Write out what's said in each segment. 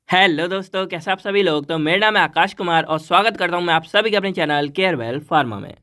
Hello दोस्तों, कैसे आप सभी लोग। तो मेरा नाम है आकाश कुमार और स्वागत करता हूं मैं आप सभी के अपने चैनल केयरवेल फार्मा में।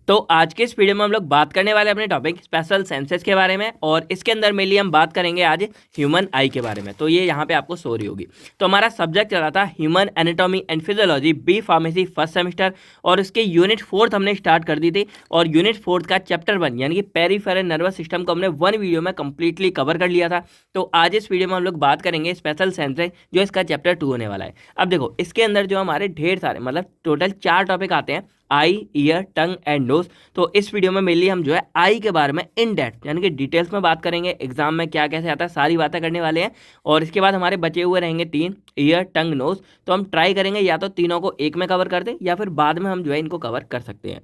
तो आज के इस वीडियो में हम लोग बात करने वाले हैं अपने टॉपिक स्पेशल सेंसेस के बारे में, और इसके अंदर मेनली हम बात करेंगे आज ह्यूमन आई के बारे में। तो ये यहाँ पे आपको सो रही होगी। तो हमारा सब्जेक्ट चला था human anatomy and physiology B pharmacy first semester, और उसके यूनिट 4 हमने स्टार्ट कर दी थी। और यूनिट 4 का चैप्टर 1 यानी कि पेरिफेरल नर्वस सिस्टम को हमने 1 वीडियो में कंप्लीटली कवर कर लिया था। तो आज इस वीडियो में हम लोग बात करेंगे स्पेशल सेंसेस, जो इसका चैप्टर 2 होने वाला है। अब देखो, इसके अंदर जो हमारे ढेर सारे मतलब टोटल 4 टॉपिक आते हैं, आई, ईयर, टंग एंड नोज। तो इस वीडियो में मेनली हम जो है आई के बारे में इन डेप्थ यानी कि डिटेल्स में बात करेंगे, एग्जाम में क्या कैसे आता है सारी बातें करने वाले हैं। और इसके बाद हमारे बचे हुए रहेंगे 3, ईयर, टंग, नोज। तो हम ट्राई करेंगे या तो तीनों को एक में कवर कर दें या फिर बाद में हम जो है इनको कवर कर सकते हैं।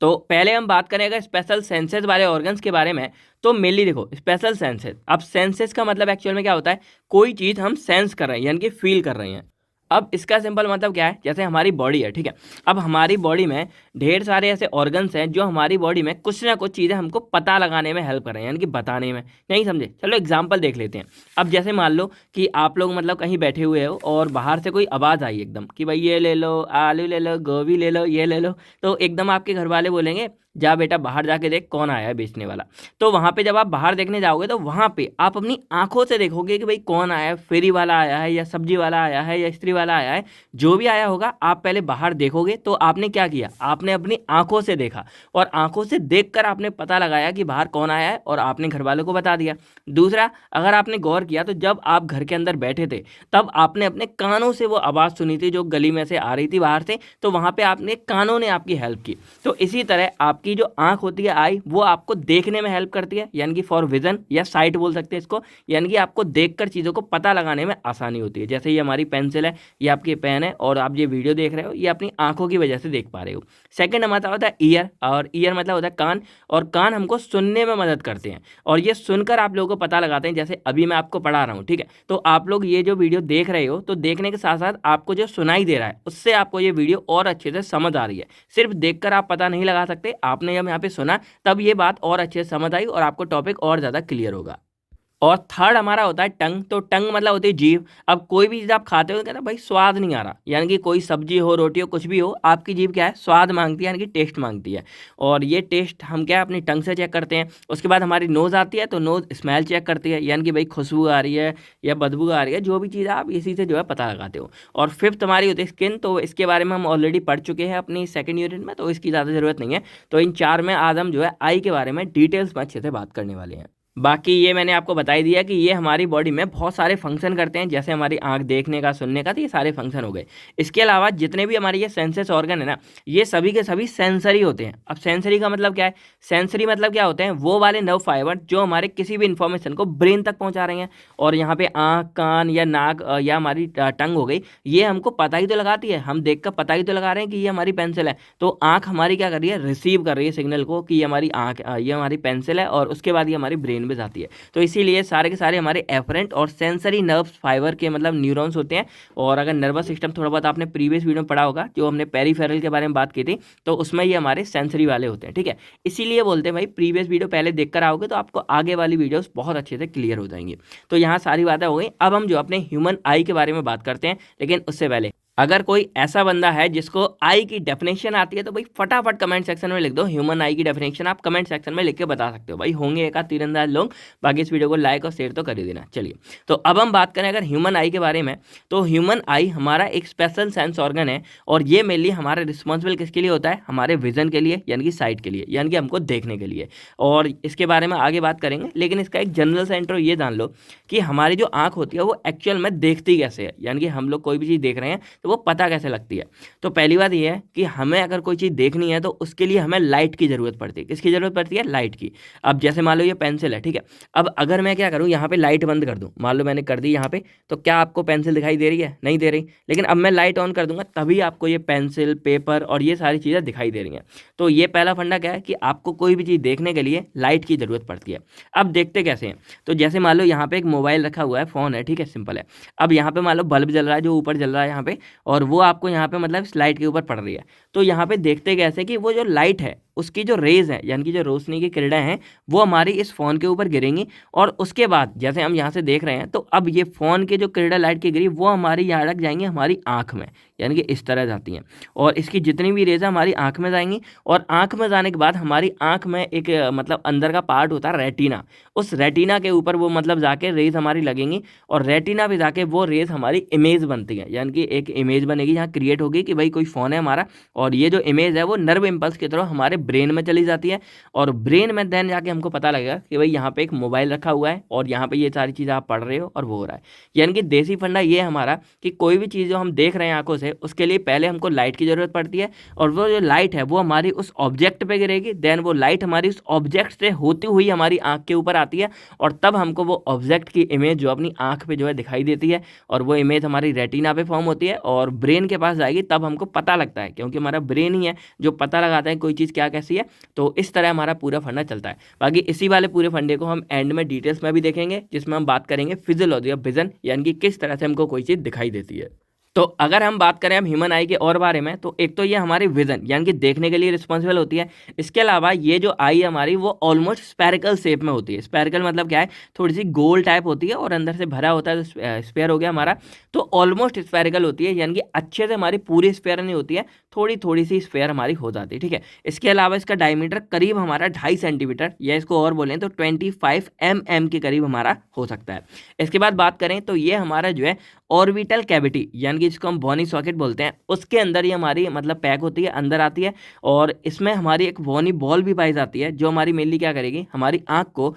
तो पहले हम बात करेंगे स्पेशल सेंसेस वाले ऑर्गन्स के बारे में। तो मेनली देखो, स्पेशल सेंसेस, अब सेंसेस का मतलब एक्चुअल में क्या होता है, कोई चीज़ हम सेंस कर रहे हैं यानी कि फील कर रहे हैं। अब इसका सिंपल मतलब क्या है, जैसे हमारी बॉडी है, ठीक है। अब हमारी बॉडी में ढेर सारे ऐसे ऑर्गन्स हैं जो हमारी बॉडी में कुछ ना कुछ चीज़ें हमको पता लगाने में हेल्प कर रहे हैं, यानी कि बताने में। नहीं समझे? चलो एग्जांपल देख लेते हैं। अब जैसे मान लो कि आप लोग मतलब कहीं बैठे हुए हो और बाहर से कोई आवाज़ आई एकदम कि भाई ये ले लो, आलू ले लो, गोभी ले लो, ये ले लो। तो एकदम आपके घर वाले बोलेंगे जा बेटा बाहर जाके देख कौन आया है बेचने वाला। तो वहाँ पे जब आप बाहर देखने जाओगे तो वहाँ पे आप अपनी आंखों से देखोगे कि भाई कौन आया है, फेरी वाला आया है या सब्जी वाला आया है या स्त्री वाला आया है। जो भी आया होगा आप पहले बाहर देखोगे। तो आपने क्या किया, आपने अपनी आंखों से देखा, और आंखों से देखकर आपने पता लगाया कि बाहर कौन आया है, और आपने घर वालों को बता दिया। दूसरा, अगर आपने गौर किया तो जब आप घर के अंदर बैठे थे तब आपने अपने कानों से वो आवाज़ सुनी थी जो गली में से आ रही थी बाहर से। तो वहाँ पे आपने कानों ने आपकी हेल्प की। तो इसी तरह आपकी जो आंख होती है आई, वो आपको देखने में हेल्प करती है, यानी कि फॉर विजन या साइट बोल सकते हैं इसको। यानी कि आपको देखकर चीज़ों को पता लगाने में आसानी होती है। जैसे ये हमारी पेंसिल है, ये आपकी पेन है, और आप ये वीडियो देख रहे हो, ये अपनी आंखों की वजह से देख पा रहे हो। सेकंड हमारा होता है ईयर, और ईयर मतलब होता है कान। और कान हमको सुनने में मदद करते हैं, और ये सुनकर आप लोगों को पता लगाते हैं। जैसे अभी मैं आपको पढ़ा रहा हूँ, ठीक है। तो आप लोग ये जो वीडियो देख रहे हो, तो देखने के साथ साथ आपको जो सुनाई दे रहा है उससे आपको ये वीडियो और अच्छे से समझ आ रही है। सिर्फ देखकर आप पता नहीं लगा सकते, आपने जब यहाँ पे सुना तब ये बात और अच्छे से समझ आई और आपको टॉपिक और ज़्यादा क्लियर होगा। और थर्ड हमारा होता है टंग। तो टंग मतलब होती है जीभ। अब कोई भी चीज़ आप खाते हो तो कहते हैं भाई स्वाद नहीं आ रहा, यानी कि कोई सब्जी हो, रोटी हो, कुछ भी हो, आपकी जीभ क्या है, स्वाद मांगती है, यानी कि टेस्ट मांगती है। और ये टेस्ट हम क्या है अपनी टंग से चेक करते हैं। उसके बाद हमारी नोज़ आती है, तो नोज़ स्मेल चेक करती है, यानी कि भाई खुशबू आ रही है या बदबू आ रही है, जो भी चीज़ है आप इसी से जो है पता लगाते हो। और फिफ्थ हमारी होती है स्किन। तो इसके बारे में हम ऑलरेडी पढ़ चुके हैं अपनी सेकेंड यूनिट में, तो इसकी ज़्यादा ज़रूरत नहीं है। तो इन 4 में आज हम जो है आई के बारे में डिटेल्स में अच्छे से बात करने वाले हैं। बाकी ये मैंने आपको बता ही दिया कि ये हमारी बॉडी में बहुत सारे फंक्शन करते हैं, जैसे हमारी आंख देखने का, सुनने का, तो ये सारे फंक्शन हो गए। इसके अलावा जितने भी हमारे ये सेंसेस ऑर्गन है ना, ये सभी के सभी सेंसरी होते हैं। अब सेंसरी का मतलब क्या है, सेंसरी मतलब क्या होते हैं, वो वाले नर्व फाइबर जो हमारे किसी भी इंफॉर्मेशन को ब्रेन तक पहुंचा रहे हैं। और यहाँ पे आंख, कान या नाक या हमारी टंग हो गई, ये हमको पता ही तो लगाती है, हम देख कर पता ही तो लगा रहे हैं कि ये हमारी पेंसिल है। तो आंख हमारी क्या कर रही है, रिसीव कर रही है सिग्नल को कि ये हमारी आंख, ये हमारी पेंसिल है, और उसके बाद ये हमारी ब्रेन में जाती है। तो इसीलिए सारे के सारे हमारे एफरेंट और सेंसरी नर्व फाइबर के मतलब न्यूरॉन्स होते हैं। और अगर नर्वस सिस्टम थोड़ा बहुत आपने प्रीवियस वीडियो में पढ़ा होगा, जो हमने पेरिफेरल के बारे में बात की थी, तो उसमें ये हमारे सेंसरी वाले होते हैं, ठीक है। इसीलिए बोलते हैं भाई प्रीवियस वीडियो पहले देखकर आओगे तो आपको आगे वाली वीडियोस बहुत अच्छे से क्लियर हो जाएंगी। तो यहाँ सारी बातें हो गई। अब हम जो अपने ह्यूमन आई के बारे में बात करते हैं, लेकिन उससे पहले अगर कोई ऐसा बंदा है जिसको आई की डेफिनेशन आती है, तो भाई फटाफट कमेंट सेक्शन में लिख दो ह्यूमन आई की डेफिनेशन। आप कमेंट सेक्शन में लिख के बता सकते हो, भाई होंगे एक आध तीरंदाज लोग। बाकी इस वीडियो को लाइक और शेयर तो कर ही देना। चलिए, तो अब हम बात करें अगर ह्यूमन आई के बारे में, तो ह्यूमन आई हमारा एक स्पेशल सेंस ऑर्गन है, और ये मेनली हमारा रिस्पॉन्सिबल किसके लिए होता है, हमारे विजन के लिए, यानी कि साइट के लिए, यानी कि हमको देखने के लिए। और इसके बारे में आगे बात करेंगे, लेकिन इसका एक जनरल सा इंट्रो ये जान लो कि हमारी जो आंख होती है वो एक्चुअल में देखती कैसे है, यानी कि हम लोग कोई भी चीज़ देख रहे हैं तो वो पता कैसे लगती है। तो पहली बात ये है कि हमें अगर कोई चीज़ देखनी है तो उसके लिए हमें लाइट की ज़रूरत पड़ती है। किसकी ज़रूरत पड़ती है, लाइट की। अब जैसे मान लो ये पेंसिल है, ठीक है। अब अगर मैं क्या करूँ, यहाँ पे लाइट बंद कर दूँ, मान लो मैंने कर दी यहाँ पे, तो क्या आपको पेंसिल दिखाई दे रही है, नहीं दे रही। लेकिन अब मैं लाइट ऑन कर दूंगा तभी आपको ये पेंसिल, पेपर और ये सारी चीज़ें दिखाई दे रही हैं। तो ये पहला फंडा क्या है कि आपको कोई भी चीज़ देखने के लिए लाइट की ज़रूरत पड़ती है। अब देखते कैसे हैं, तो जैसे मान लो यहाँ पे एक मोबाइल रखा हुआ है, फ़ोन है, ठीक है, सिंपल है। अब यहाँ पे मान लो बल्ब जल रहा है जो ऊपर जल रहा है यहाँ पे, और वो आपको यहाँ पे मतलब इस लाइट के ऊपर पड़ रही है। तो यहाँ पे देखते कैसे कि वो जो लाइट है उसकी जो रेज है यानी कि जो रोशनी की किरणें हैं वो हमारी इस फ़ोन के ऊपर गिरेंगी, और उसके बाद जैसे हम यहाँ से देख रहे हैं तो अब ये फ़ोन के जो किरणें लाइट की गिरी वो हमारी यहाँ लग जाएंगी हमारी आँख में, यानी कि इस तरह जाती हैं, और इसकी जितनी भी रेज है हमारी आँख में जाएंगी, और आँख में जाने के बाद हमारी आँख में एक मतलब अंदर का पार्ट होता है रेटिना, उस रेटिना के ऊपर वो मतलब जाके रेज हमारी लगेंगी, और रेटिना पे जाके वो रेज हमारी इमेज बनती है, यानी कि एक इमेज बनेगी यहाँ क्रिएट होगी कि भाई कोई फ़ोन है हमारा, और ये जो इमेज है वो नर्व इम्पल्स की तरह हमारे ब्रेन में चली जाती है, और ब्रेन में देन जाके हमको पता लगेगा कि भाई यहाँ पे एक मोबाइल रखा हुआ है और यहाँ पे ये सारी चीज़ें आप पढ़ रहे हो और वो हो रहा है। यानी कि देसी फंडा ये है हमारा कि कोई भी चीज़ जो हम देख रहे हैं आंखों से उसके लिए पहले हमको लाइट की ज़रूरत पड़ती है, और वो जो लाइट है वो हमारी उस ऑब्जेक्ट पे गिरेगी, देन वो लाइट हमारी उस ऑब्जेक्ट से होती हुई हमारी आँख के ऊपर आती है, और तब हमको वो ऑब्जेक्ट की इमेज जो अपनी आँख पे जो है दिखाई देती है, और वो इमेज हमारी रेटिना पे फॉर्म होती है और ब्रेन के पास जाएगी, तब हमको पता लगता है, क्योंकि हमारा ब्रेन ही है जो पता लगाता है कोई चीज़ क्या कैसी है। तो इस तरह हमारा पूरा फंडा चलता है। बाकी इसी वाले पूरे फंडे को हम एंड में डिटेल्स में भी देखेंगे, जिसमें हम बात करेंगे फिजियोलॉजी ऑफ विजन, यानी कि किस तरह से हमको कोई चीज़ दिखाई देती है। तो अगर हम बात करें हम ह्यूमन आई के और बारे में, तो एक तो ये हमारी विजन यानी कि देखने के लिए रिस्पॉन्सिबल होती है। इसके अलावा ये जो आई हमारी वो ऑलमोस्ट स्पेरिकल शेप में होती है। स्पेरिकल मतलब क्या है, थोड़ी सी गोल टाइप होती है और अंदर से भरा होता है, तो स्पेयर हो गया हमारा, तो ऑलमोस्ट स्पेरिकल होती है, यानी कि अच्छे से हमारी पूरी स्पेयर नहीं होती है, थोड़ी थोड़ी सी स्पेयर हमारी हो जाती है, ठीक है। इसके अलावा इसका डायमीटर करीब हमारा 2.5 सेंटीमीटर, या इसको और बोलें तो 25 mm के करीब हमारा हो सकता है। इसके बाद बात करें तो ये हमारा जो है ऑर्बिटल कैविटी, यानी कि जिसको हम बॉनी सॉकेट बोलते हैं, उसके अंदर ही हमारी मतलब पैक होती है, अंदर आती है, और इसमें हमारी एक बॉनी बॉल भी पाई जाती है, जो हमारी मेनली क्या करेगी, हमारी आँख को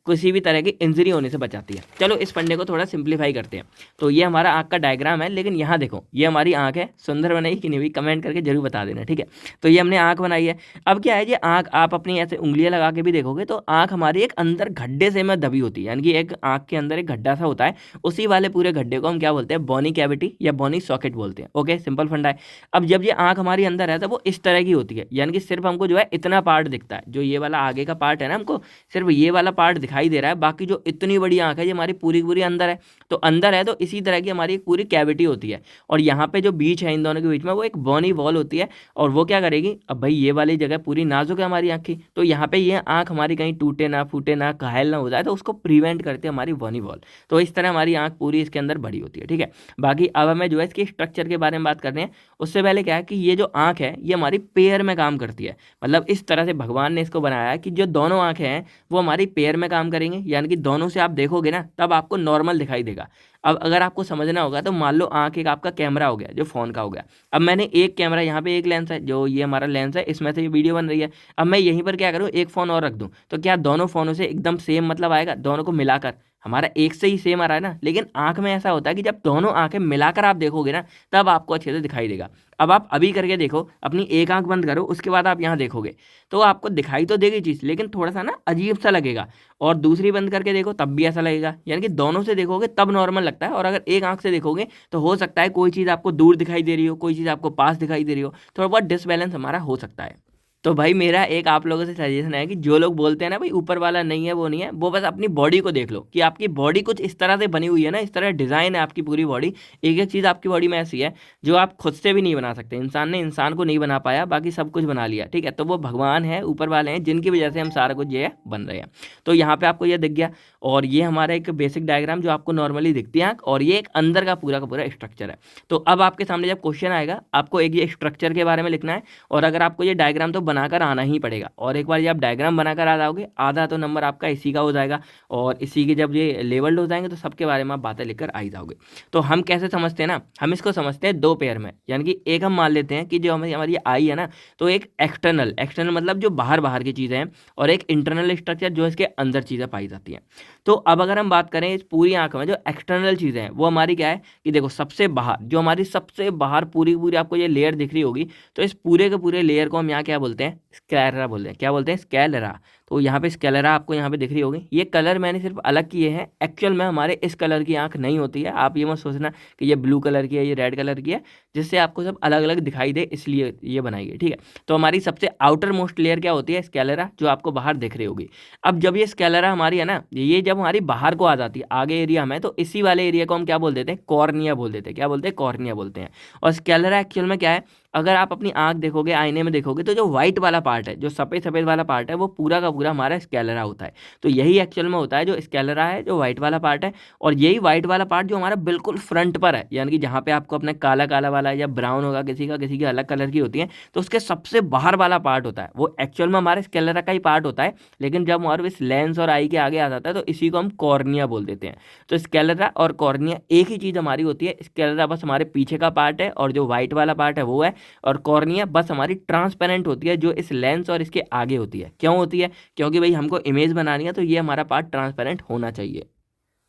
किसी भी तरह की इंजरी होने से बचाती है। चलो इस फंडे को थोड़ा सिंप्लीफाई करते हैं। तो ये हमारा आँख का डायग्राम है, लेकिन यहाँ देखो ये हमारी आँख है, सुंदर बनाई कि नहीं हुई कमेंट करके जरूर बता देना, ठीक है। तो ये हमने आँख बनाई है। अब क्या है, ये आँख आप अपनी ऐसे उंगलियाँ लगा के भी देखोगे तो आँख हमारी एक अंदर गड्ढे से में दबी होती है, यानी कि एक आँख के अंदर एक गड्ढा सा होता है, उसी वाले पूरे गड्ढे को हम क्या बोलते हैं, बॉनी कैविटी या बॉनी सॉकेट बोलते हैं। ओके, सिंपल फंडा है। अब जब ये आँख हमारी अंदर है तो वो इस तरह की होती है, यानी कि सिर्फ हमको जो है इतना पार्ट दिखता है, जो ये वाला आगे का पार्ट है ना, हमको सिर्फ ये वाला पार्ट दिखाई दे रहा है, बाकी जो इतनी बड़ी आंख है ये हमारी पूरी पूरी अंदर है। तो अंदर है तो इसी तरह की हमारी एक पूरी कैविटी होती है, और यहाँ पे जो बीच है इन दोनों के बीच में वो एक बॉनी वॉल होती है, और वो क्या करेगी, अब भाई ये वाली जगह पूरी नाजुक है हमारी आँख की, तो यहाँ पे ये आँख हमारी कहीं टूटे ना फूटे ना घायल ना हो जाए, तो उसको प्रिवेंट करते हैं हमारी बॉनी वॉल। तो इस तरह हमारी आँख पूरी इसके अंदर बड़ी होती है, ठीक है। बाकी अब हमें जो है इसके स्ट्रक्चर के बारे में बात करते हैं। उससे पहले क्या है कि ये जो आँख है ये हमारी पेयर में काम करती है, मतलब इस तरह से भगवान ने इसको बनाया है कि जो दोनों आँखें हैं वो हमारी पेयर में काम करेंगे, यानी कि दोनों से आप देखोगे ना तब आपको नॉर्मल दिखाई देगा। अब अगर आपको समझना होगा तो मान लो आंख एक आपका कैमरा हो गया जो फ़ोन का हो गया। अब मैंने एक कैमरा, यहाँ पे एक लेंस है, जो ये हमारा लेंस है, इसमें से ये वीडियो बन रही है। अब मैं यहीं पर क्या करूँ, एक फ़ोन और रख दूँ, तो क्या दोनों फ़ोनों से एकदम सेम मतलब आएगा, दोनों को मिलाकर हमारा एक से ही सेम आ रहा है ना। लेकिन आंख में ऐसा होता है कि जब दोनों आंखें मिलाकर आप देखोगे ना तब आपको अच्छे से दिखाई देगा। अब आप अभी करके देखो, अपनी एक आंख बंद करो, उसके बाद आप यहाँ देखोगे तो आपको दिखाई तो देगी चीज़, लेकिन थोड़ा सा ना अजीब सा लगेगा, और दूसरी बंद करके देखो तब भी ऐसा लगेगा। यानी कि दोनों से देखोगे तब नॉर्मल लगता है, और अगर एक आंख से देखोगे तो हो सकता है कोई चीज़ आपको दूर दिखाई दे रही हो, कोई चीज़ आपको पास दिखाई दे रही हो, थोड़ा बहुत डिसबैलेंस हमारा हो सकता है। तो भाई मेरा एक आप लोगों से सजेशन है कि जो लोग बोलते हैं ना भाई ऊपर वाला नहीं है वो नहीं है, वो बस अपनी बॉडी को देख लो कि आपकी बॉडी कुछ इस तरह से बनी हुई है ना, इस तरह डिज़ाइन है आपकी पूरी बॉडी। एक एक चीज़ आपकी बॉडी में ऐसी है जो आप खुद से भी नहीं बना सकते। इंसान ने इंसान को नहीं बना पाया, बाकी सब कुछ बना लिया, ठीक है। तो वो भगवान है, ऊपर वाले हैं, जिनकी वजह से हम सारा कुछ ये बन रहे हैं। तो यहाँ पे आपको ये दिख गया, और ये हमारा एक बेसिक डायग्राम जो आपको नॉर्मली दिखती है आँख, और ये एक अंदर का पूरा स्ट्रक्चर है। तो अब आपके सामने जब क्वेश्चन आएगा आपको एक ये स्ट्रक्चर के बारे में लिखना है, और अगर आपको ये डायग्राम तो बनाकर आना ही पड़ेगा, और एक बार जब आप डायग्राम बनाकर आ जाओगे आधा तो नंबर आपका इसी का हो जाएगा, और इसी के जब ये लेवल्ड हो जाएंगे तो सबके बारे में आप बातें लिखकर आ ही जाओगे। तो हम कैसे समझते हैं ना, हम इसको समझते हैं दो पेयर में, यानी कि एक हम मान लेते हैं कि जो हमारी आई है ना, तो एक एक्सटर्नल मतलब जो बाहर बाहर की चीज़ें हैं, और एक इंटरनल स्ट्रक्चर जो इसके अंदर चीज़ें पाई जाती हैं। तो अब अगर हम बात करें इस पूरी आंख में जो एक्सटर्नल चीज़ें हैं वो हमारी क्या है कि देखो सबसे बाहर, जो हमारी सबसे बाहर पूरी आपको ये लेयर दिख रही होगी, तो इस पूरे के पूरे लेयर को हम यहाँ क्या बोलते हैं, स्क्लेरा बोलते हैं। क्या बोलते हैं, स्क्लेरा। तो यहाँ पे स्क्लेरा आपको यहाँ पे दिख रही होगी। ये कलर मैंने सिर्फ अलग किए हैं, एक्चुअल में हमारे इस कलर की आंख नहीं होती है। आप ये मत सोचना कि ये ब्लू कलर की है, ये रेड कलर की है, जिससे आपको सब अलग अलग दिखाई दे इसलिए ये बनाई है, ठीक है। तो हमारी सबसे आउटर मोस्ट लेयर क्या होती है, स्क्लेरा, जो आपको बाहर दिख रही होगी। अब जब ये स्क्लेरा हमारी है ना, ये जब हमारी बाहर को आ जाती है आगे एरिया में, तो इसी वाले एरिया को हम क्या बोल देते हैं, कॉर्निया बोल देते हैं। क्या बोलते हैं, कॉर्निया बोलते हैं। और स्क्लेरा एक्चुअल में क्या है, अगर आप अपनी आंख देखोगे, आईने में देखोगे, तो जो व्हाइट वाला पार्ट है, जो सफ़ेद सफ़ेद वाला पार्ट है, वो पूरा का पूरा हमारा स्कैलेरा होता है। तो यही एक्चुअल में होता है जो स्कैलेरा है, जो व्हाइट वाला पार्ट है। और यही व्हाइट वाला पार्ट जो हमारा बिल्कुल फ्रंट पर है, यानी कि जहाँ पे आपको अपना काला काला वाला या ब्राउन होगा, किसी की अलग कलर की होती है, तो उसके सबसे बाहर वाला पार्ट होता है, वो एक्चुअल में हमारे स्कैलेरा का ही पार्ट होता है। लेकिन जब हमारे इस लेंस और आई के आगे आ जाता है तो इसी को हम कॉर्निया बोल देते हैं। तो स्कैलेरा और कॉर्निया एक ही चीज़ हमारी होती है। स्कैलेरा बस हमारे पीछे का पार्ट है और जो व्हाइट वाला पार्ट है वो है, और कॉर्निया बस हमारी ट्रांसपेरेंट होती है, जो इस लेंस और इसके आगे होती है। क्यों होती है? क्योंकि भाई हमको इमेज बनानी है, तो ये हमारा पार्ट ट्रांसपेरेंट होना चाहिए।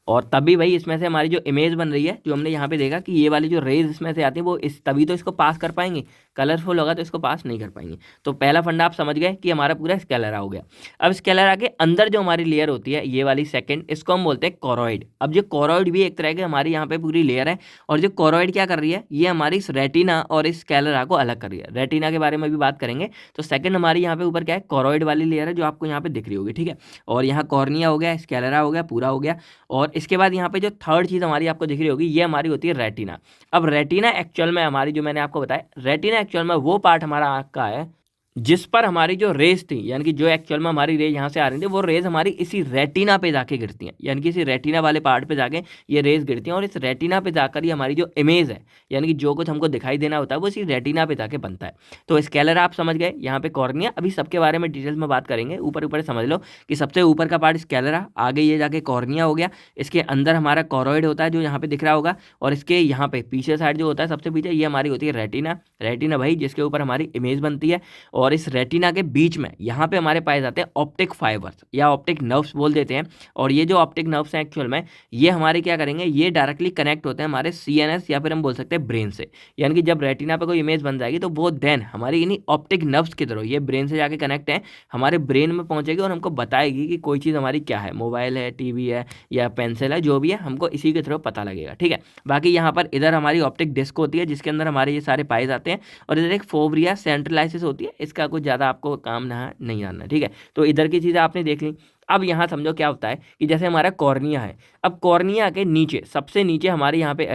और तभी भाई इसमें से हमारी जो इमेज बन रही है, जो हमने यहाँ पे देखा कि ये वाली जो रेज इसमें से आती है, वो इस तभी तो इसको पास कर पाएंगे। कलरफुल होगा तो इसको पास नहीं कर पाएंगे। तो पहला फंडा आप समझ गए कि हमारा पूरा स्कैलेरा हो गया। अब स्कैलेरा के अंदर जो हमारी लेयर होती है, ये वाली सेकंड, इसको हम बोलते हैं कोरोइड। अब जो कोरोइड भी एक तरह की हमारी यहाँ पे पूरी लेयर है। और जो कोरोइड क्या कर रही है, ये हमारी इस रेटिना और इस स्कैलेरा को अलग कर रही है। रेटिना के बारे में भी बात करेंगे। तो सेकंड हमारी यहाँ पे ऊपर क्या है, कोरोइड वाली लेयर है, जो आपको यहाँ पे दिख रही होगी, ठीक है। और यहाँ कॉर्निया हो गया, स्कैलेरा हो गया, पूरा हो गया। और इसके बाद यहाँ पे जो थर्ड चीज़ हमारी आपको दिख रही होगी, ये हमारी होती है रेटिना। अब रेटिना एक्चुअल में हमारी, जो मैंने आपको बताया, रेटिना एक्चुअल में वो पार्ट हमारा आँख का है जिस पर हमारी जो रेज थी, यानी कि जो एक्चुअल में हमारी रेज यहाँ से आ रही थी, वो रेज हमारी इसी रेटिना पे जाके गिरती हैं, यानी कि इसी रेटिना वाले पार्ट पे जाके ये रेज गिरती हैं। और इस रेटिना पे जाकर ही हमारी जो इमेज है, यानी कि जो कुछ हमको दिखाई देना होता है, वो इसी रेटिना पे जाके बनता है। तो स्कैलेरा आप समझ गए, यहाँ पे कॉर्निया। अभी सबके बारे में डिटेल्स में बात करेंगे। ऊपर ऊपर समझ लो कि सबसे ऊपर का पार्ट स्कैलेरा, आगे ये जाके कॉर्निया हो गया। इसके अंदर हमारा कोरोइड होता है, जो यहाँ पे दिख रहा होगा। और इसके यहाँ पे पीछे साइड जो होता है, सबसे पीछे, ये हमारी होती है रेटिना। रेटिना भाई जिसके ऊपर हमारी इमेज बनती है। और इस रेटिना के बीच में यहाँ पे हमारे पाए जाते हैं ऑप्टिक फाइबर्स या ऑप्टिक नर्व्स बोल देते हैं। और ये जो ऑप्टिक नर्व्स हैं एक्चुअल में, ये हमारे क्या करेंगे, ये डायरेक्टली कनेक्ट होते हैं हमारे सीएनएस या फिर हम बोल सकते हैं ब्रेन से। यानी कि जब रेटिना पे कोई इमेज बन जाएगी, तो वो देन हमारी इन्हीं ऑप्टिक नर्व्स के थ्रू, ये ब्रेन से जाके कनेक्ट है, हमारे ब्रेन में पहुंचेगी और हमको बताएगी कि कोई चीज़ हमारी क्या है, मोबाइल है, टीवी है या पेंसिल है, जो भी है, हमको इसी के थ्रू पता लगेगा, ठीक है। बाकी यहाँ पर इधर हमारी ऑप्टिक डिस्क होती है, जिसके अंदर हमारे ये सारे पाए जाते हैं। और इधर एक फोवरिया सेंट्रलाइसिस होती है, इसका कुछ ज़्यादा आपको काम नहीं जानना, ठीक है। तो इधर की चीज़ें आपने देख ली। अब यहाँ समझो क्या होता है कि जैसे हमारा कॉर्निया है, अब कॉर्निया के नीचे, सबसे नीचे हमारे यहाँ पे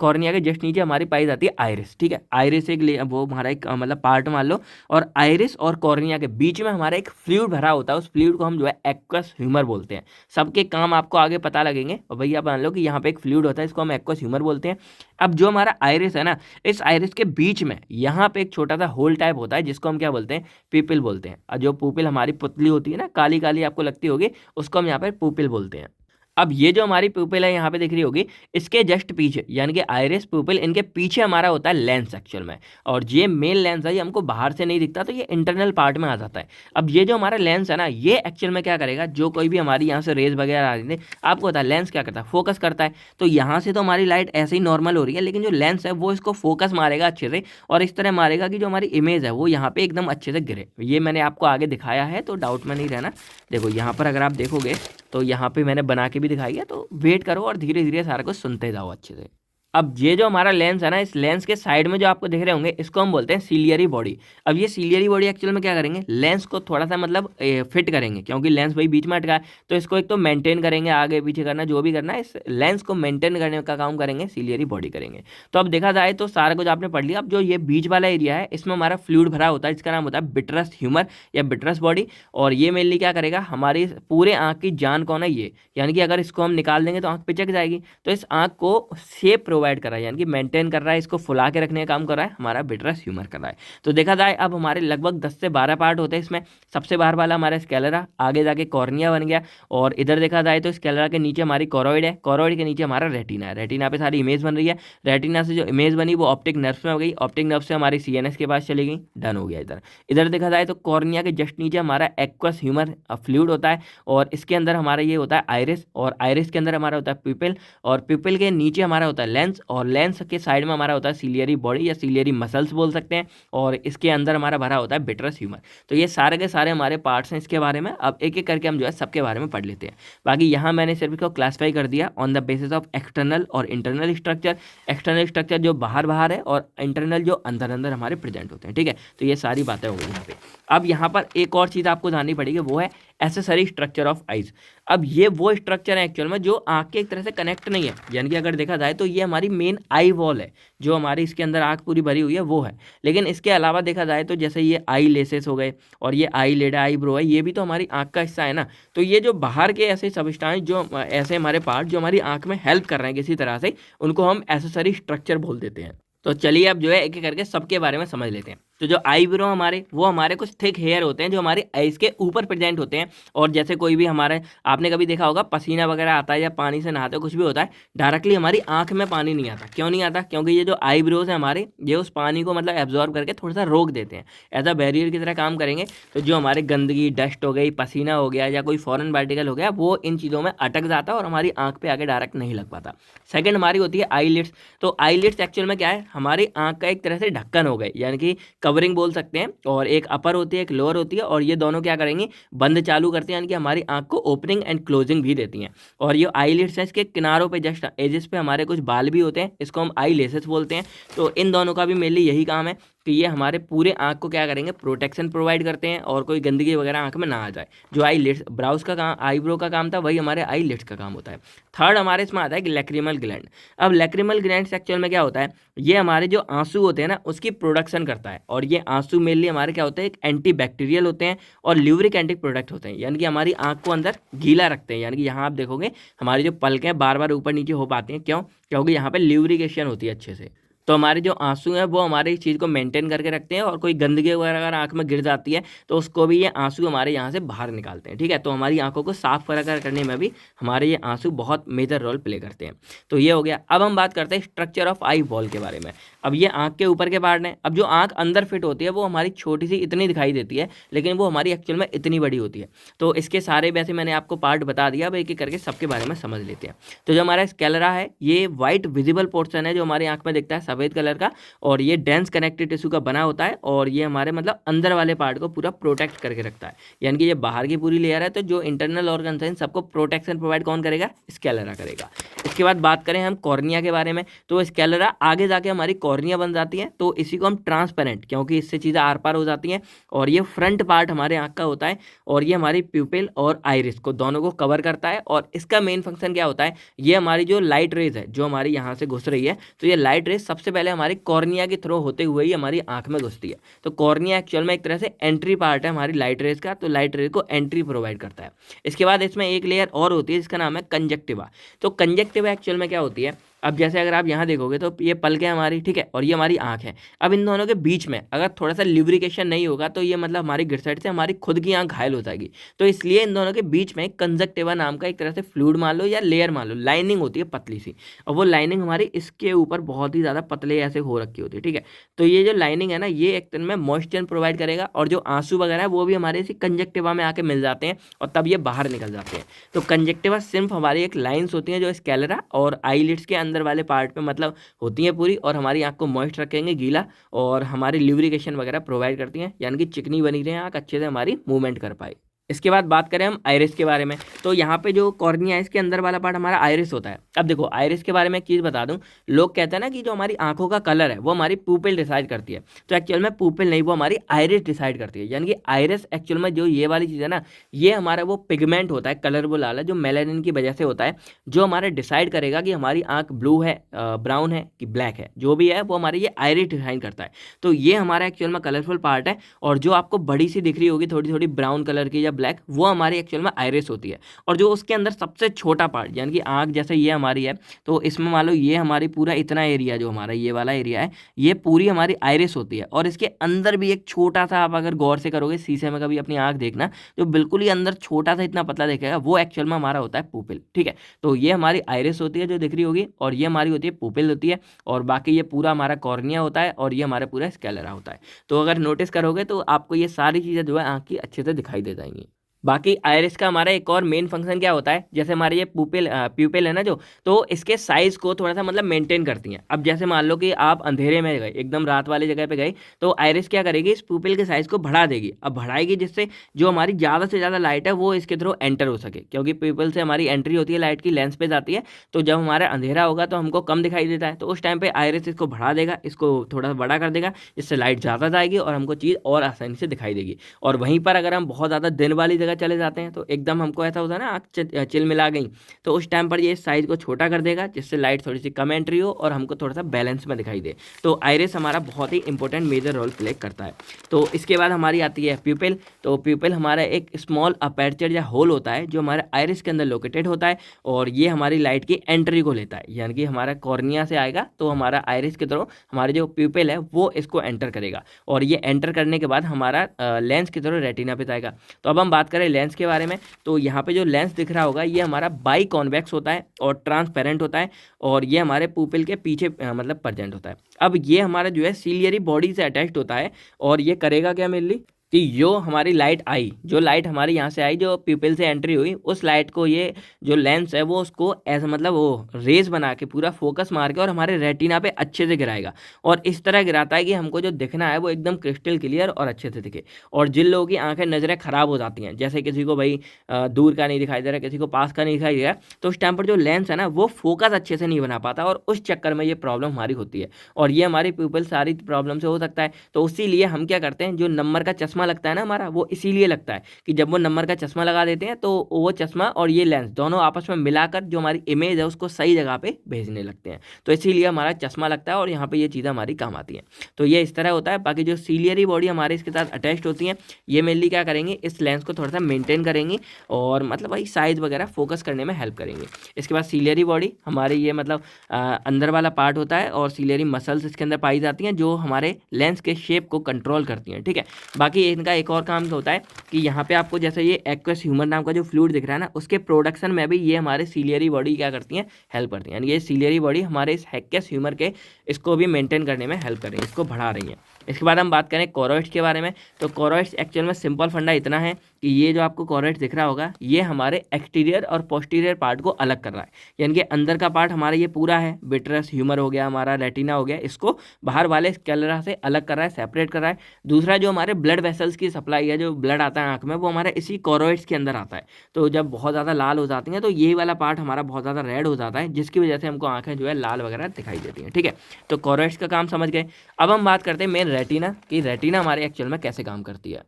कॉर्निया के जस्ट नीचे हमारी पाई जाती है आइरिस, ठीक है। आइरिस एक वो हमारा एक मतलब पार्ट मान लो। और आइरिस और कॉर्निया के बीच में हमारा एक फ्लूइड भरा होता है, उस फ्लूइड को हम जो है एक्वस ह्यूमर बोलते हैं। सबके काम आपको आगे पता लगेंगे। और भैया मान लो कि यहाँ पे एक फ्लूइड होता है, इसको हम एक्वस ह्यूमर बोलते हैं। अब जो हमारा आइरिस है ना, इस आइरिस के बीच में यहाँ पे एक छोटा सा होल टाइप होता है, जिसको हम क्या बोलते हैं, पिपिल बोलते हैं। और जो पुपिल हमारी पुतली होती है ना, काली काली आपको लगती होगी, उसको हम यहाँ पर पुपिल बोलते हैं। अब ये जो हमारी पुपिल है यहाँ पे दिख रही होगी, इसके जस्ट पीछे, यानी कि आइरिस, पुपिल, इनके पीछे हमारा होता है लेंस एक्चुअल में। और ये मेन लेंस है, ये हमको बाहर से नहीं दिखता, तो ये इंटरनल पार्ट में आ जाता है। अब ये जो हमारा लेंस है ना, ये एक्चुअल में क्या करेगा, जो कोई भी हमारी यहाँ से रेज वगैरह आ रही थी, आपको पता है लेंस क्या करता है, फोकस करता है। तो यहाँ से तो हमारी लाइट ऐसे ही नॉर्मल हो रही है, लेकिन जो लेंस है वो इसको फोकस मारेगा अच्छे से, और इस तरह मारेगा कि जो हमारी इमेज है वो यहाँ पे एकदम अच्छे से गिरे। ये मैंने आपको आगे दिखाया है, तो डाउट में नहीं रहना। देखो यहाँ पर अगर आप देखोगे, तो यहाँ पे मैंने बना के भी दिखाई है, तो वेट करो और धीरे धीरे सारा कुछ सुनते जाओ अच्छे से। अब ये जो हमारा लेंस है ना, इस लेंस के साइड में जो आपको दिख रहे होंगे, इसको हम बोलते हैं सीलियरी बॉडी। अब ये सीलियरी बॉडी एक्चुअल में क्या करेंगे, लेंस को थोड़ा सा मतलब फिट करेंगे, क्योंकि लेंस भाई बीच में अटका है, तो इसको एक तो मेंटेन करेंगे, आगे पीछे करना जो भी करना है, इस लेंस को मेंटेन करने का काम करेंगे, सीलियरी बॉडी करेंगे। तो अब देखा जाए तो सारा कुछ आपने पढ़ लिया। अब जो ये बीच वाला एरिया है, इसमें हमारा फ्लूइड भरा होता है, इसका नाम होता है बिट्रस ह्यूमर या बिट्रस बॉडी। और ये मेनली क्या करेगा, हमारी पूरे आँख की जान कौन है, ये, यानी कि अगर इसको हम निकाल देंगे तो आँख पिचक जाएगी। तो इस आँख को शेप प्रोवाइड कर रहा है, यानी कि मेंटेन कर रहा है, इसको फुला के रखने का काम कर रहा है, हमारा बिट्रस ह्यूमर कर रहा है। तो देखा जाए अब हमारे लगभग 10 से 12 पार्ट होते हैं इसमें। सबसे बाहर वाला हमारा स्कैलेरा, आगे जाके कॉर्निया बन गया। और इधर देखा जाए तो स्कैलेरा के नीचे हमारी कोरोइड है, कोरोइड के नीचे हमारा रेटिना है, रेटिना पे सारी इमेज बन रही है। रेटिना से जो इमेज बनी वो ऑप्टिक नर्व्स में हो गई, ऑप्टिक नर्व से हमारी सीएनएस के पास चली गई, डन हो गया। इधर इधर देखा जाए तो कॉर्निया के जस्ट नीचे हमारा एक्वस ह्यूमर फ्लूइड होता है, और इसके अंदर हमारा ये होता है आइरिस, और आइरिस के अंदर हमारा होता है पिपिल, और पिपिल के नीचे हमारा होता है लेंस, और लेंस के साइड में हमारा होता है सीलियरी बॉडी या सीलियरी मसल्स बोल सकते हैं, और इसके अंदर हमारा भरा होता है बिट्रस ह्यूमर। तो ये सारे के सारे हमारे पार्ट्स हैं इसके बारे में। अब एक एक करके हम जो है सबके बारे में पढ़ लेते हैं। बाकी यहाँ मैंने सिर्फ इसको क्लासीफाई कर दिया on the basis of external और इंटरनल स्ट्रक्चर। एक्सटर्नल स्ट्रक्चर जो बाहर बाहर है, और इंटरनल जो अंदर अंदर हमारे प्रेजेंट होते हैं, ठीक है। तो ये सारी बातें हो गई यहाँ पे। अब यहाँ पर एक और चीज़ आपको जाननी पड़ेगी, वो है एसेसरी स्ट्रक्चर ऑफ आइज। अब ये वो स्ट्रक्चर है एक्चुअल में जो आँख के एक तरह से कनेक्ट नहीं है, यानी कि अगर देखा जाए तो ये हमारी मेन आई वॉल है, जो हमारी इसके अंदर आँख पूरी भरी हुई है वो है। लेकिन इसके अलावा देखा जाए तो जैसे ये आई लेसेस हो गए और ये आई लिड है, आई ब्रो है, ये भी तो हमारी आँख का हिस्सा है ना। तो ये जो बाहर के ऐसे सबस्टांस जो ऐसे हमारे पार्ट जो हमारी आँख में हेल्प कर रहे हैं किसी तरह से, उनको हम एसेसरी स्ट्रक्चर बोल देते हैं। तो चलिए अब जो है एक एक करके सबके बारे में समझ लेते हैं। तो जो आईब्रो हमारे, वो हमारे कुछ थिक हेयर होते हैं जो हमारे आईज के ऊपर प्रेजेंट होते हैं। और जैसे कोई भी हमारे, आपने कभी देखा होगा पसीना वगैरह आता है या पानी से नहाते कुछ भी होता है, डायरेक्टली हमारी आंख में पानी नहीं आता। क्यों नहीं आता? क्योंकि ये जो आईब्रोज है हमारे, ये उस पानी को मतलब एब्जॉर्ब करके थोड़ा सा रोक देते हैं, एज अ बैरियर की तरह काम करेंगे। तो जो हमारे गंदगी, डस्ट हो गई, पसीना हो गया या कोई फॉरेन पार्टिकल हो गया, वो इन चीज़ों में अटक जाता है और हमारी आंख पे आके डायरेक्ट नहीं लग पाता। सेकंड हमारी होती है आईलिड्स। तो आईलिड्स एक्चुअल में क्या है? हमारी आंख का एक तरह से ढक्कन हो गए, यानी कि कवरिंग बोल सकते हैं। और एक अपर होती है, एक लोअर होती है, और ये दोनों क्या करेंगी? बंद चालू करती हैं, यानी कि हमारी आंख को ओपनिंग एंड क्लोजिंग भी देती हैं। और ये आईलिड्स है, इसके किनारों पे जस्ट एजेस पे हमारे कुछ बाल भी होते हैं, इसको हम आई लेसेस बोलते हैं। तो इन दोनों का भी मेनली यही काम है कि ये हमारे पूरे आंख को क्या करेंगे? प्रोटेक्शन प्रोवाइड करते हैं और कोई गंदगी वगैरह आंख में ना आ जाए। जो आई लिड्स, ब्राउज का काम, आईब्रो का काम था, वही हमारे आई लिड्स का काम होता है। थर्ड हमारे इसमें आता है कि लैक्रिमल ग्लैंड। अब लैक्रिमल ग्लैंड एक्चुअल में क्या होता है? ये हमारे जो आंसू होते हैं ना, उसकी प्रोडक्शन करता है। और ये आंसू मेनली हमारे क्या होते हैं? एक एंटी बैक्टीरियल होते हैं और ल्यूब्रिकेंटिक प्रोडक्ट होते हैं, यानी कि हमारी आंख को अंदर गीला रखते हैं। यानी कि यहाँ आप देखोगे हमारी जो पलकें बार बार ऊपर नीचे हो पाती हैं, क्यों? क्योंकि यहाँ पे ल्यूब्रिकेशन होती है अच्छे से। तो हमारे जो आंसू हैं वो हमारे इस चीज़ को मेंटेन करके रखते हैं, और कोई गंदगी वगैरह अगर आंख में गिर जाती है तो उसको भी ये आंसू हमारे यहाँ से बाहर निकालते हैं। ठीक है, तो हमारी आंखों को साफ करने में भी हमारे ये आंसू बहुत मेजर रोल प्ले करते हैं। तो ये हो गया। अब हम बात करते हैं स्ट्रक्चर ऑफ आई बॉल के बारे में। अब ये आंख के ऊपर के पार्ट हैं। अब जो आंख अंदर फिट होती है वो हमारी छोटी सी इतनी दिखाई देती है, लेकिन वो हमारी एक्चुअल में इतनी बड़ी होती है। तो इसके सारे वैसे मैंने आपको पार्ट बता दिया, अब एक एक करके सबके बारे में समझ लेते हैं। तो जो हमारा स्कैलेरा है, ये व्हाइट विजिबल पोर्शन है जो हमारी आंख में दिखता है सफ़ेद कलर का, और ये डेंस कनेक्टिव टिश्यू का बना होता है। और ये हमारे मतलब अंदर वाले पार्ट को पूरा प्रोटेक्ट करके रखता है, यानी कि ये बाहर की पूरी लेयर है। तो जो इंटरनल ऑर्गन्स हैं सबको प्रोटेक्शन प्रोवाइड कौन करेगा? स्कैलेरा करेगा। इसके बाद बात करें हम कॉर्निया के बारे में, तो स्कैलेरा आगे जाके हमारी कॉर्निया बन जाती है। तो इसी को हम ट्रांसपेरेंट, क्योंकि इससे चीज़ें आर पार हो जाती हैं। और ये फ्रंट पार्ट हमारे आँख का होता है, और ये हमारी प्यूपिल और आइरिस को दोनों को कवर करता है। और इसका मेन फंक्शन क्या होता है? ये हमारी जो लाइट रेज है जो हमारी यहाँ से घुस रही है, तो ये लाइट रेज सबसे पहले हमारी कॉर्निया के थ्रू होते हुए ही हमारी आंख में घुसती है। तो कॉर्निया एक्चुअल में एक तरह से एंट्री पार्ट है हमारी लाइट रेज का, तो लाइट रेज को एंट्री प्रोवाइड करता है। इसके बाद इसमें एक लेयर और होती है जिसका नाम है कंजक्टिवा। तो कंजक्टिवा एक्चुअल में क्या होती है? अब जैसे अगर आप यहाँ देखोगे तो ये पलकें हमारी, ठीक है, और ये हमारी आंख है। अब इन दोनों के बीच में अगर थोड़ा सा ल्यूब्रिकेशन नहीं होगा तो ये मतलब हमारी गिर साइड से हमारी खुद की आंख घायल हो जाएगी। तो इसलिए इन दोनों के बीच में कंजक्टिवा नाम का एक तरह से फ्लूइड मान लो या लेयर मान लो, लाइनिंग होती है पतली सी, और वो लाइनिंग हमारी इसके ऊपर बहुत ही ज़्यादा पतले ऐसे हो रखी होती है। ठीक है, तो ये जो लाइनिंग है ना, ये एक तरह में मॉइस्चर प्रोवाइड करेगा, और जो आंसू वगैरह है वो भी हमारे इसी कंजक्टिवा में आके मिल जाते हैं और तब ये बाहर निकल जाते हैं। तो कंजक्टिवा सिर्फ हमारी एक लाइन्स होती हैं जो स्कैलेरा और आईलिड्स के अंदर वाले पार्ट में मतलब होती हैं पूरी, और हमारी आंख को मॉइस्ट रखेंगे, गीला, और हमारी ल्यूब्रिकेशन वगैरह प्रोवाइड करती हैं, यानी कि चिकनी बनी रहे, आंख अच्छे से हमारी मूवमेंट कर पाए। इसके बाद बात करें हम आइरिस के बारे में, तो यहाँ पे जो कॉर्निया है इसके अंदर वाला पार्ट हमारा आइरिस होता है। अब देखो आइरिस के बारे में एक चीज़ बता दूं, लोग कहते हैं ना कि जो हमारी आंखों का कलर है वो हमारी पुपिल डिसाइड करती है। तो एक्चुअल में पुपिल नहीं, वो हमारी आइरिस डिसाइड करती है। यानी कि आइरिस एक्चुअल में जो ये वाली चीज़ है ना, ये हमारा वो पिगमेंट होता है, कलरफुल वाला, जो मेलानिन की वजह से होता है, जो हमारे डिसाइड करेगा कि हमारी आंख ब्लू है, ब्राउन है कि ब्लैक है, जो भी है वो हमारी ये आइरिस डिसाइड करता है। तो ये हमारा एक्चुअल में कलरफुल पार्ट है, और जो आपको बड़ी सी दिख रही होगी थोड़ी थोड़ी ब्राउन कलर की या ब्लैक, वो हमारी एक्चुअल में आइरिस होती है। और जो उसके अंदर सबसे छोटा पार्ट, यानी कि आंख जैसे ये हमारी है, तो इसमें मान लो ये हमारी पूरा इतना एरिया जो हमारा ये वाला एरिया है, ये पूरी हमारी आइरिस होती है। और इसके अंदर भी एक छोटा सा, आप अगर गौर से करोगे शीशे में कभी अपनी आंख देखना, जो बिल्कुल ही अंदर छोटा सा इतना पतला दिखेगा, वो एक्चुअल में हमारा होता है पुपिल। ठीक है, तो ये हमारी आइरिस होती है जो दिख रही होगी, और ये हमारी होती है पुपिल होती है, और बाकी ये पूरा हमारा कॉर्निया होता है, और ये हमारा पूरा स्कैलेरा होता है। तो अगर नोटिस करोगे तो आपको ये सारी चीज़ें जो है आंख की अच्छे से दिखाई दे जाएंगी। बाकी आइरिस का हमारा एक और मेन फंक्शन क्या होता है, जैसे हमारे ये प्यूपिल है ना जो, तो इसके साइज को थोड़ा सा मतलब मेंटेन करती हैं। अब जैसे मान लो कि आप अंधेरे में गए, एकदम रात वाली जगह पे गए, तो आइरिस क्या करेगी, इस प्यूपिल के साइज को बढ़ा देगी। अब बढ़ाएगी जिससे जो हमारी ज़्यादा से ज़्यादा लाइट है वो इसके थ्रू एंटर हो सके, क्योंकि प्यूपिल से हमारी एंट्री होती है लाइट की, लेंस पे जाती है। तो जब हमारा अंधेरा होगा तो हमको कम दिखाई देता है, तो उस टाइम पर आइरिस इसको बढ़ा देगा, इसको थोड़ा सा बड़ा कर देगा, जिससे लाइट ज़्यादा जाएगी और हमको चीज़ और आसानी से दिखाई देगी। और वहीं पर अगर हम बहुत ज़्यादा दिन वाली जगह जगह चले जाते हैं तो एकदम हमको ऐसा होता है ना आँख चिलमिला गई, तो उस टाइम पर ये साइज़ को छोटा कर देगा जिससे लाइट थोड़ी सी कम एंट्री हो और हमको थोड़ा सा बैलेंस में दिखाई दे। तो आइरिस हमारा बहुत ही इंपॉर्टेंट मेजर रोल प्ले करता है। तो इसके बाद हमारी आती है प्यूपिल। तो प्यूपिल हमारा एक स्मॉल अपर्चर या होल होता है जो हमारे आइरिस के अंदर लोकेटेड होता है और ये हमारी लाइट की एंट्री को लेता है, यानी कि हमारा कॉर्निया से आएगा तो हमारा आइरिस के थ्रू हमारे जो प्यूपिल है वो इसको एंटर करेगा और ये एंटर करने के बाद हमारा लेंस की तरह रेटिना पे जाएगा। तो अब हम बात करें लेंस के बारे में, तो यहाँ पे जो लेंस दिख रहा होगा ये हमारा बाई कॉन्वेक्स होता है और ट्रांसपेरेंट होता है और ये हमारे पुपिल के पीछे मतलब प्रेजेंट होता है। अब ये हमारा जो है सीलियरी बॉडी से अटैच्ड होता है और ये करेगा क्या मेनली कि जो हमारी लाइट आई, जो लाइट हमारी यहाँ से आई, जो प्यूपिल से एंट्री हुई, उस लाइट को ये जो लेंस है वो उसको ऐसा मतलब वो रेज बना के पूरा फोकस मार के और हमारे रेटिना पे अच्छे से गिराएगा और इस तरह गिराता है कि हमको जो दिखना है वो एकदम क्रिस्टल क्लियर और अच्छे से दिखे। और जिन लोगों की आंखें नज़रें ख़राब हो जाती हैं, जैसे किसी को भाई दूर का नहीं दिखाई दे रहा, किसी को पास का नहीं दिखाई दे रहा, तो उस टाइम पर जो लेंस है ना वो फोकस अच्छे से नहीं बना पाता और उस चक्कर में ये प्रॉब्लम हमारी होती है और ये हमारी प्यूपिल सारी प्रॉब्लम से हो सकता है। तो इसीलिए हम क्या करते हैं, जो नंबर का चश्मा लगता है ना हमारा, वो इसीलिए लगता है कि जब वो नंबर का चश्मा लगा देते हैं तो वो चश्मा और ये लेंस दोनों आपस में मिलाकर जो हमारी इमेज है उसको सही जगह पे भेजने लगते हैं। तो इसीलिए हमारा चश्मा लगता है और यहाँ पे ये चीज़ें हमारी काम आती हैं। तो ये इस तरह होता है। बाकी जो सीलियरी बॉडी हमारे इसके साथ अटैच्ड होती हैं, ये मेनली क्या करेंगे, इस लेंस को थोड़ा सा मेंटेन करेंगी और मतलब भाई साइज वगैरह फोकस करने में हेल्प करेंगे। इसके बाद सीलियरी बॉडी हमारे ये मतलब अंदर वाला पार्ट होता है और सीलियरी मसल्स इसके अंदर पाई जाती हैं जो हमारे लेंस के शेप को कंट्रोल करती हैं। ठीक है, बाकी इनका एक और काम होता है कि यहाँ पे आपको जैसे ये एक्वस ह्यूमर नाम का जो फ्लूइड दिख रहा है ना, उसके प्रोडक्शन में भी ये हमारे सीलियरी बॉडी क्या करती हैं, हेल्प करती हैं। यानी ये सीलियरी बॉडी हमारे इस एक्वस ह्यूमर के इसको भी मेंटेन करने में हेल्प कर रही है, इसको बढ़ा रही है। इसके बाद हम बात करें कोरोइड्स के बारे में, तो कोरोइड्स एक्चुअल में सिंपल फंडा इतना है कि ये जो आपको कोरोइड्स दिख रहा होगा ये हमारे एक्सटीरियर और पोस्टीरियर पार्ट को अलग कर रहा है। यानी कि अंदर का पार्ट हमारा ये पूरा है, विट्रस ह्यूमर हो गया, हमारा रेटिना हो गया, इसको बाहर वाले स्क्लेरा से अलग कर रहा है, सेपरेट कर रहा है। दूसरा जो हमारे ब्लड वेसल्स की सप्लाई है, जो ब्लड आता है आँख में, वो हमारे इसी कोरोइड्स के अंदर आता है। तो जब बहुत ज़्यादा लाल हो जाती हैं तो ये वाला पार्ट हमारा बहुत ज़्यादा रेड हो जाता है, जिसकी वजह से हमको आँखें जो है लाल वगैरह दिखाई देती हैं। ठीक है, तो कोरोइड्स का काम समझ गए। अब हम बात करते हैं मेन रेटिना की, रेटिना हमारे एक्चुअल में कैसे काम करती है।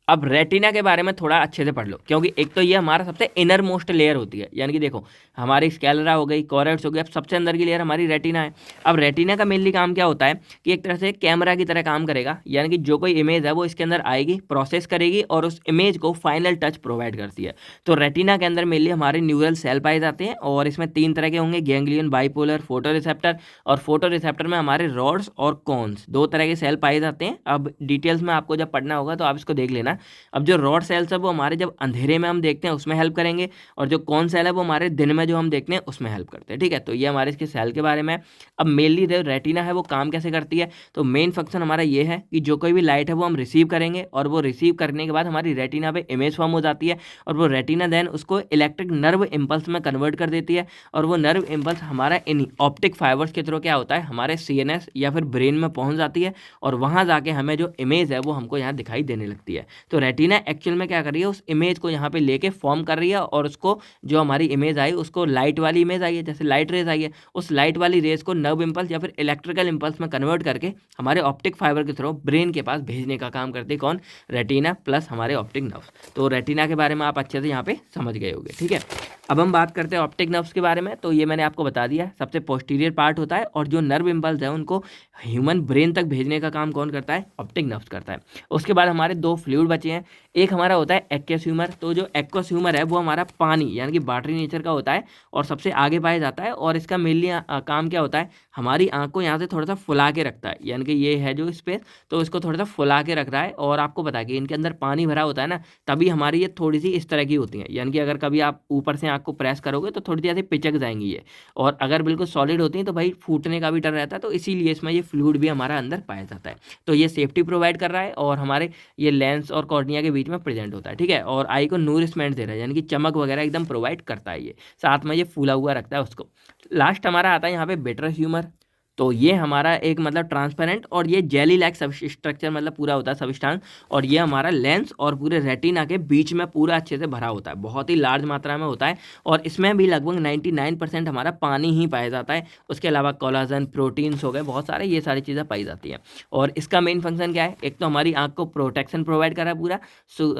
अब रेटिना के बारे में थोड़ा अच्छे से पढ़ लो, क्योंकि एक तो ये हमारा सबसे इनर मोस्ट लेयर होती है। यानी कि देखो हमारी स्क्लेरा हो गई, कोरोइड्स हो गई, अब सबसे अंदर की लेयर हमारी रेटिना है। अब रेटिना का मेनली काम क्या होता है कि एक तरह से कैमरा की तरह काम करेगा। यानी कि जो कोई इमेज है वो इसके अंदर आएगी, प्रोसेस करेगी और उस इमेज को फाइनल टच प्रोवाइड करती है। तो रेटिना के अंदर मेनली हमारे न्यूरल सेल पाए जाते हैं और इसमें 3 तरह के होंगे, गैंग्लियन, बाइपोलर, फोटो रिसेप्टर। और फोटो रिसेप्टर में हमारे रॉड्स और कॉन्स 2 तरह के सेल पाए जाते हैं। अब डिटेल्स में आपको जब पढ़ना होगा तो आप इसको देख लेना। अब जो रॉड सेल्स है वो हमारे जब अंधेरे में हम देखते हैं उसमें हेल्प करेंगे और जो कौन सेल है वो हमारे दिन में जो हम देखते हैं उसमें हेल्प करते हैं। ठीक है, तो ये हमारे इसके सेल के बारे में। अब मेनली जो रेटिना है वो काम कैसे करती है, तो मेन फंक्शन हमारा ये है कि जो कोई भी लाइट है वो हम रिसीव करेंगे और वो रिसीव करने के बाद हमारी रेटिना पे इमेज फॉर्म हो जाती है और वो रेटिना देन उसको इलेक्ट्रिक नर्व इम्पल्स में कन्वर्ट कर देती है और वो नर्व इम्पल्स हमारा इन ऑप्टिक फाइबर्स के थ्रू क्या होता है, हमारे CNS या फिर ब्रेन में पहुंच जाती है और वहां जाके हमें जो इमेज है वो हमको यहाँ दिखाई देने लगती है। तो रेटिना एक्चुअल में क्या कर रही है, उस इमेज को यहाँ पे लेके फॉर्म कर रही है और उसको जो हमारी इमेज आई उसको लाइट वाली इमेज आई है, जैसे लाइट रेज आई है, उस लाइट वाली रेज को नर्व इम्पल्स या फिर इलेक्ट्रिकल इम्पल्स में कन्वर्ट करके हमारे ऑप्टिक फाइबर के थ्रू ब्रेन के पास भेजने का काम करते हैं कौन, रेटिना प्लस हमारे ऑप्टिक नर्व्स। तो रेटिना के बारे में आप अच्छे से यहाँ पे समझ गए होंगे। ठीक है, अब हम बात करते हैं ऑप्टिक नर्व्स के बारे में। तो ये मैंने आपको बता दिया, सबसे पोस्टीरियर पार्ट होता है और जो नर्व इम्पल्स है उनको ह्यूमन ब्रेन तक भेजने का काम कौन करता है, ऑप्टिक नर्व्स करता है। उसके बाद हमारे 2 फ्लूइड बचे हैं, एक हमारा होता है एक्वस ह्यूमर। तो जो एक्वस ह्यूमर है वो हमारा पानी यानी कि वाटरी नेचर का होता है और सबसे आगे पाया जाता है और इसका मेनली काम क्या होता है, हमारी आंख को यहाँ से थोड़ा सा फुला के रखता है। यानी कि ये है जो स्पेस, तो इसको थोड़ा सा फुला के रख रहा है और आपको पता है कि इनके अंदर पानी भरा होता है ना, तभी हमारी ये थोड़ी सी इस तरह की होती है। यानी कि अगर कभी आप ऊपर से आंख को प्रेस करोगे तो थोड़ी सी ऐसे पिचक जाएंगी ये, और अगर बिल्कुल सॉलिड होती हैं तो भाई फूटने का भी डर रहता है। तो इसीलिए इसमें ये फ्लूइड भी हमारा अंदर पाया जाता है। तो ये सेफ्टी प्रोवाइड कर रहा है और हमारे ये लेंस और कॉर्निया के बीच में प्रेजेंट होता है। ठीक है, और आई को नूरिशमेंट दे रहा है, यानी कि चमक वगैरह एकदम प्रोवाइड करता है ये, साथ में ये फूला हुआ रखता है उसको। लास्ट हमारा आता है यहाँ पे विट्रस ह्यूमर। तो ये हमारा एक मतलब ट्रांसपेरेंट और ये जेली लाइक सब स्ट्रक्चर मतलब पूरा होता है सब्सटेंस, और ये हमारा लेंस और पूरे रेटिना के बीच में पूरा अच्छे से भरा होता है, बहुत ही लार्ज मात्रा में होता है। और इसमें भी लगभग 99% हमारा पानी ही पाया जाता है। उसके अलावा कोलाजन, प्रोटीन्स हो गए, बहुत सारे ये सारी चीज़ें पाई जाती हैं। और इसका मेन फंक्शन क्या है, एक तो हमारी आँख को प्रोटेक्शन प्रोवाइड कर रहा है पूरा,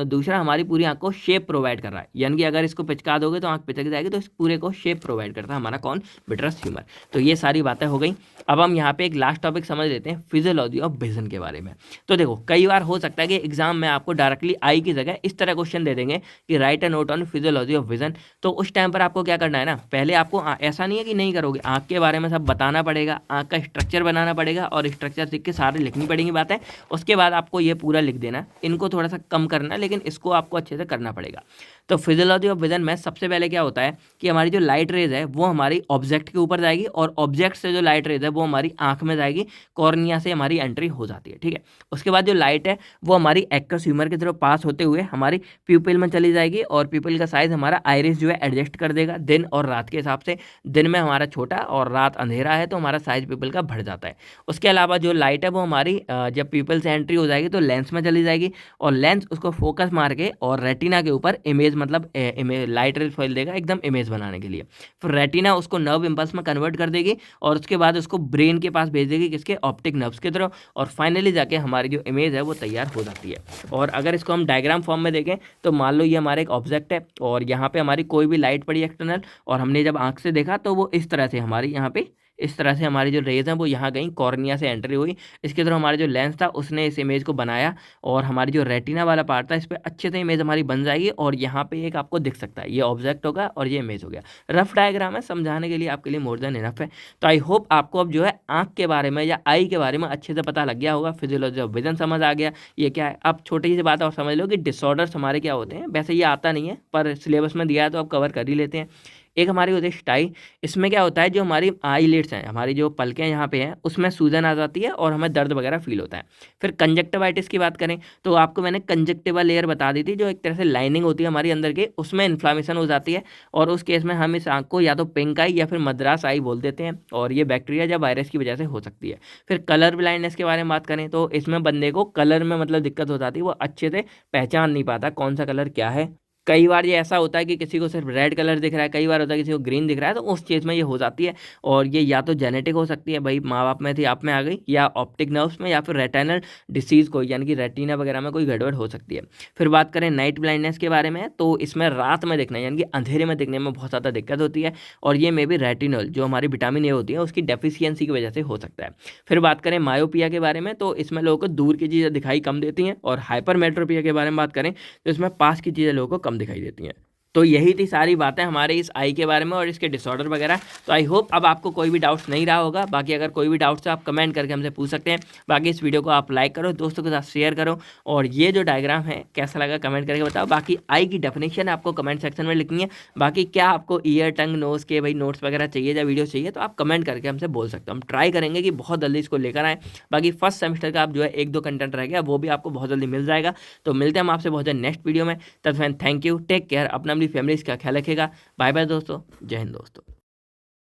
दूसरा हमारी पूरी आँख को शेप प्रोवाइड कर रहा है, यानी कि अगर इसको पिचका दोगे तो आँख पिचक जाएगी, तो इस पूरे को शेप प्रोवाइड करता है हमारा कौन, विट्रस ह्यूमर। तो ये सारी बातें हो गई। अब हम यहाँ पे एक लास्ट टॉपिक समझ लेते हैं, फिजियोलॉजी ऑफ विजन के बारे में। तो देखो कई बार हो सकता है कि एग्जाम में आपको डायरेक्टली आई की जगह इस तरह क्वेश्चन दे देंगे कि right a note on physiology of vision. तो उस टाइम पर आपको क्या करना है ना, पहले आपको ऐसा नहीं है कि नहीं करोगे, आँख के बारे में सब बताना पड़ेगा, आँख का स्ट्रक्चर बनाना पड़ेगा और स्ट्रक्चर सीख के सारे लिखनी पड़ेंगी बातें। उसके बाद आपको ये पूरा लिख देना, इनको थोड़ा सा कम करना है लेकिन इसको आपको अच्छे से करना पड़ेगा। तो फिजियोलॉजी ऑफ विजन में सबसे पहले क्या होता है कि हमारी जो लाइट रेज है वो हमारी ऑब्जेक्ट के ऊपर जाएगी और ऑब्जेक्ट से जो लाइट रेज है वो हमारी आंख में जाएगी, कॉर्निया से हमारी एंट्री हो जाती है, ठीक है। उसके बाद जो लाइट है वो हमारी एक्वस ह्यूमर की तरफ पास होते हुए हमारी प्यूपिल में चली जाएगी और प्यूपिल का साइज हमारा आइरिस जो है एडजस्ट कर देगा दिन और रात के हिसाब से। दिन में हमारा छोटा और रात अंधेरा है तो हमारा साइज प्यूपिल का बढ़ जाता है। उसके अलावा जो लाइट है वो हमारी जब प्यूपिल से एंट्री हो जाएगी तो लेंस में चली जाएगी और लेंस उसको फोकस मार के और रेटिना के ऊपर इमेज मतलब इमेज लाइट रेज फॉइल देगा एकदम इमेज बनाने के लिए। फिर रेटिना उसको नर्व इम्पल्स में कन्वर्ट कर देगी और उसके बाद उसको ब्रेन के पास भेज देगी, किसके, ऑप्टिक नर्व्स की तरफ, और फाइनली जाके हमारी जो इमेज है वो तैयार हो जाती है। और अगर इसको हम डायग्राम फॉर्म में देखें तो मान लो ये हमारा एक ऑब्जेक्ट है और यहाँ पे हमारी कोई भी लाइट पड़ी एक्सटर्नल और हमने जब आंख से देखा तो वो इस तरह से हमारी यहाँ पे इस तरह से हमारी जो रेज हैं वो यहाँ गई, कॉर्निया से एंट्री हुई, इसके थ्रू हमारा जो लेंस था उसने इस इमेज को बनाया और हमारी जो रेटिना वाला पार्ट था इस पर अच्छे से इमेज हमारी बन जाएगी और यहाँ पे एक आपको दिख सकता है, ये ऑब्जेक्ट होगा और ये इमेज हो गया। रफ डायग्राम है, समझाने के लिए आपके लिए मोर देन इनफ है। तो आई होप आपको अब जो है आँख के बारे में या आई के बारे में अच्छे से पता लग गया होगा, फिजियोलॉजी ऑफ विजन समझ आ गया ये क्या है। अब छोटी सी बात और समझ लो कि डिसऑर्डर्स हमारे क्या होते हैं, वैसे ये आता नहीं है पर सिलेबस में दिया है तो अब कवर कर ही लेते हैं। एक हमारी होती है स्टाई, इसमें क्या होता है जो हमारी आईलिड्स हैं, हमारी जो पलकें यहाँ पे हैं उसमें सूजन आ जाती है और हमें दर्द वगैरह फील होता है। फिर कंजक्टिवाइटिस की बात करें तो आपको मैंने कंजक्टिवा लेयर बता दी थी, जो एक तरह से लाइनिंग होती है हमारी अंदर की, उसमें इन्फ्लामेशन हो जाती है और उस केस में हम इस आँख को या तो पिंक आई या फिर मद्रास आई बोल देते हैं और ये बैक्टीरिया या वायरस की वजह से हो सकती है। फिर कलर ब्लाइंडनेस के बारे में बात करें तो इसमें बंदे को कलर में मतलब दिक्कत हो जाती है, वो अच्छे से पहचान नहीं पाता कौन सा कलर क्या है। कई बार ये ऐसा होता है कि किसी को सिर्फ रेड कलर दिख रहा है, कई बार होता है किसी को ग्रीन दिख रहा है, तो उस चीज़ में ये हो जाती है और ये या तो जेनेटिक हो सकती है, भाई माँ बाप में थी आप में आ गई, या ऑप्टिक नर्व्स में, या फिर रेटिनल डिसीज़ कोई यानी कि रेटिना वगैरह में कोई गड़बड़ हो सकती है। फिर बात करें नाइट ब्लाइंडनेस के बारे में तो इसमें रात में देखना यानी कि अंधेरे में देखने में बहुत ज़्यादा दिक्कत होती है और ये मे बी रेटिनल जो हमारी विटामिन ए होती है उसकी डेफिशिएंसी की वजह से हो सकता है। फिर बात करें मायोपिया के बारे में तो इसमें लोगों को दूर की चीज़ें दिखाई कम देती हैं और हाइपरमेट्रोपिया के बारे में बात करें तो इसमें पास की चीज़ें लोगों को कम दिखाई देती हैं। तो यही थी सारी बातें हमारे इस आई के बारे में और इसके डिसऑर्डर वगैरह। तो आई होप अब आपको कोई भी डाउट्स नहीं रहा होगा, बाकी अगर कोई भी डाउट्स है आप कमेंट करके हमसे पूछ सकते हैं। बाकी इस वीडियो को आप लाइक करो, दोस्तों के साथ शेयर करो और ये जो डायग्राम है कैसा लगा कमेंट करके बताओ। बाकी आई की डेफिनेशन आपको कमेंट सेक्शन में लिखनी है। बाकी क्या आपको ईयर टंग नोज के भाई नोट्स वगैरह चाहिए या वीडियो चाहिए तो आप कमेंट करके हमसे बोल सकते हो, हम ट्राई करेंगे कि बहुत जल्दी इसको लेकर आएँ। बाकी फर्स्ट सेमेस्टर का आप जो है 1-2 कंटेंट रह गया वो भी आपको बहुत जल्दी मिल जाएगा। तो मिलते हैं हम आपसे बहुत जल्द नेक्स्ट वीडियो में। तब थैंक यू, टेक केयर, अपना अपनी फैमिली का ख्याल रखिएगा। बाय बाय दोस्तों, जय हिंद दोस्तों।